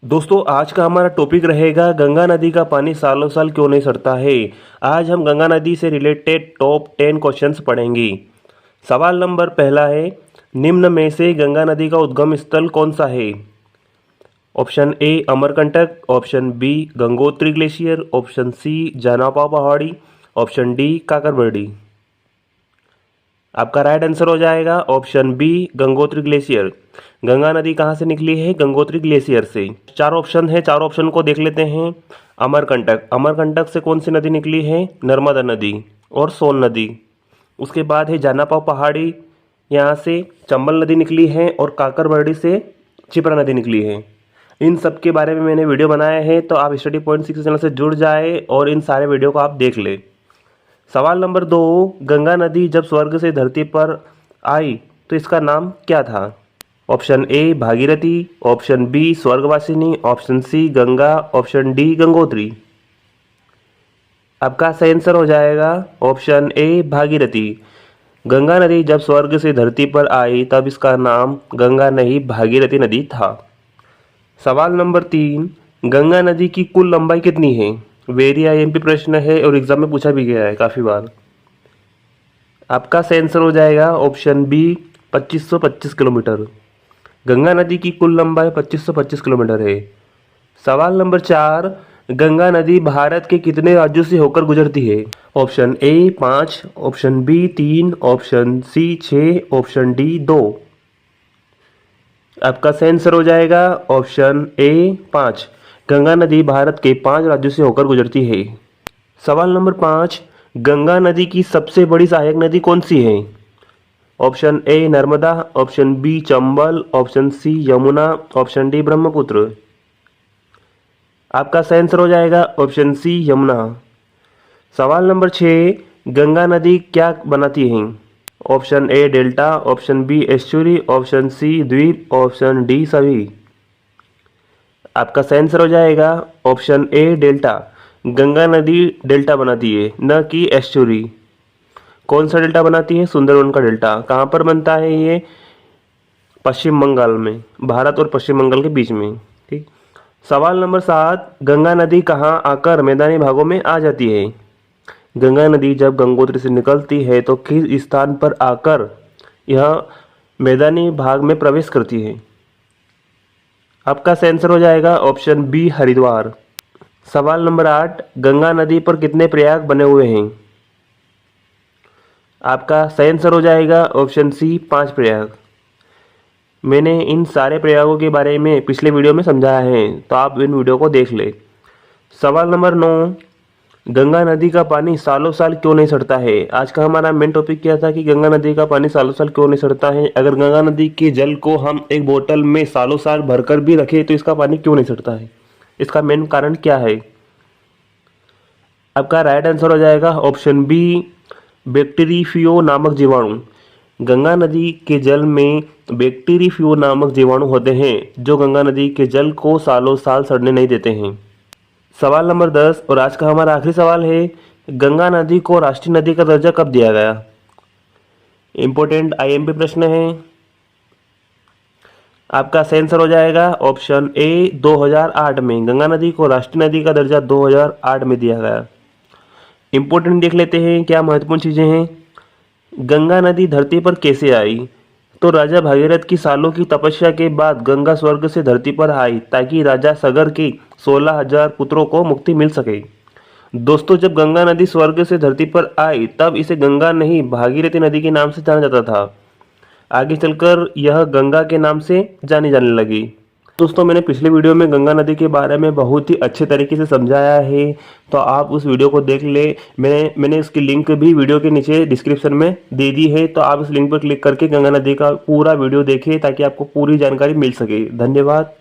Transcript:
दोस्तों आज का हमारा टॉपिक रहेगा गंगा नदी का पानी सालों साल क्यों नहीं सड़ता है। आज हम गंगा नदी से रिलेटेड टॉप 10 क्वेश्चंस पढ़ेंगे। सवाल नंबर पहला है, निम्न में से गंगा नदी का उद्गम स्थल कौन सा है? Option A Amarkantak, option B Gangotri glacier, option C Janapa पहाड़ी, ऑप्शन डी काकरबर्डी। आपका राइट आंसर हो जाएगा option B Gangotri glacier. Ganga नदी कहाँ से निकली है? गंगोत्री ग्लेशियर से। चार ऑप्शन है, चार ऑप्शन को देख लेते हैं। अमरकंटक, अमरकंटक से कौन सी नदी निकली है? नर्मदा नदी और सोन नदी। उसके बाद है जानापा पहाड़ी, यहाँ से चंबल नदी निकली है, और काकरबर्डी से क्षिप्रा नदी निकली है। इन सब के बारे में मैंने वीडियो बनाया है, तो आप स्टडी पॉइंट 6 चैनल से जुड़ जाए और इन सारे वीडियो को आप देख ले। सवाल नंबर 2, गंगा नदी जब स्वर्ग से धरती पर आई तो इसका नाम क्या था? Option A Bhagirathi, option B Swargavasini, option C Ganga, option D Gangotri. आपका सही आंसर हो जाएगा ऑप्शन ए भागीरथी। गंगा नदी जब स्वर्ग से धरती पर आई तब इसका नाम गंगा नहीं भागीरथी नदी था। सवाल नंबर 3, गंगा नदी की कुल लंबाई कितनी है? वेरी आईएमपी प्रश्न है और एग्जाम में पूछा भी गया है काफ़ी बार। आपका सही आंसर हो जाएगा ऑप्शन बी 2525 किलोमीटर। गंगा नदी की कुल लंबाई 2525 किलोमीटर है। सवाल नंबर 4, गंगा नदी भारत के कितने राज्यों से होकर गुजरती है? Option A 5, option B 3, option C 6, option D 2। आपका सही आंसर हो जाएगा ऑप्शन ए 5। गंगा नदी भारत के 5 राज्यों से होकर गुजरती है। सवाल नंबर 5, गंगा नदी की सबसे बड़ी सहायक नदी कौन सी है? Option A Narmada, option B Chambal, option C Yamuna, option D Brahmaputra. आपका सही आंसर हो जाएगा ऑप्शन सी यमुना। सवाल नंबर 6, गंगा नदी क्या बनाती है? Option A delta, option B estuary, option C द्वीप, ऑप्शन डी सभी। आपका सही आंसर हो जाएगा ऑप्शन ए डेल्टा। गंगा नदी डेल्टा बनाती है, न कि एस्चुरी। कौन सा डेल्टा बनाती है? सुंदरवन का डेल्टा। कहाँ पर बनता है ये? पश्चिम बंगाल में, भारत और पश्चिम बंगाल के बीच में। ठीक। सवाल नंबर 7, गंगा नदी कहाँ आकर मैदानी भागों में आ जाती है? गंगा नदी जब गंगोत्री से निकलती है तो किस स्थान पर आकर यह मैदानी भाग में प्रवेश करती है? आपका सही आंसर हो जाएगा ऑप्शन बी हरिद्वार। सवाल नंबर 8, गंगा नदी पर कितने प्रयाग बने हुए हैं? आपका सही आंसर हो जाएगा ऑप्शन सी 5 प्रयाग। मैंने इन सारे प्रयागों के बारे में पिछले वीडियो में समझाया है, तो आप इन वीडियो को देख ले। सवाल नंबर 9, गंगा नदी का पानी सालों साल क्यों नहीं सड़ता है? आज का हमारा मेन टॉपिक क्या था कि गंगा नदी का पानी सालों साल क्यों नहीं सड़ता है। अगर गंगा नदी के जल को हम एक बोतल में सालों साल भरकर भी रखें तो इसका पानी क्यों नहीं सड़ता है? इसका मेन कारण क्या है? आपका राइट आंसर हो जाएगा ऑप्शन बी बैक्टीरियफियो नामक जीवाणु। गंगा नदी के जल में बैक्टीरियफियो नामक जीवाणु होते हैं जो गंगा नदी के जल को सालों साल सड़ने नहीं देते हैं। सवाल नंबर 10 और आज का हमारा आखिरी सवाल है, गंगा नदी को राष्ट्रीय नदी का दर्जा कब दिया गया? इंपॉर्टेंट आईएमपी प्रश्न है। आपका सही आंसर हो जाएगा ऑप्शन ए 2008 में। गंगा नदी को राष्ट्रीय नदी का दर्जा 2008 में दिया गया। इंपॉर्टेंट देख लेते हैं क्या महत्वपूर्ण चीज़ें हैं। गंगा नदी धरती पर कैसे आई? तो राजा भागीरथ की सालों की तपस्या के बाद गंगा स्वर्ग से धरती पर आई ताकि राजा सगर के 16,000 पुत्रों को मुक्ति मिल सके। दोस्तों जब गंगा नदी स्वर्ग से धरती पर आई तब इसे गंगा नहीं भागीरथी नदी के नाम से जाना जाता था। आगे चलकर यह गंगा के नाम से जानी जाने लगी। दोस्तों मैंने पिछले वीडियो में गंगा नदी के बारे में बहुत ही अच्छे तरीके से समझाया है, तो आप उस वीडियो को देख ले। मैंने इसकी लिंक भी वीडियो के नीचे डिस्क्रिप्शन में दे दी है, तो आप इस लिंक पर क्लिक करके गंगा नदी का पूरा वीडियो देखें ताकि आपको पूरी जानकारी मिल सके। धन्यवाद।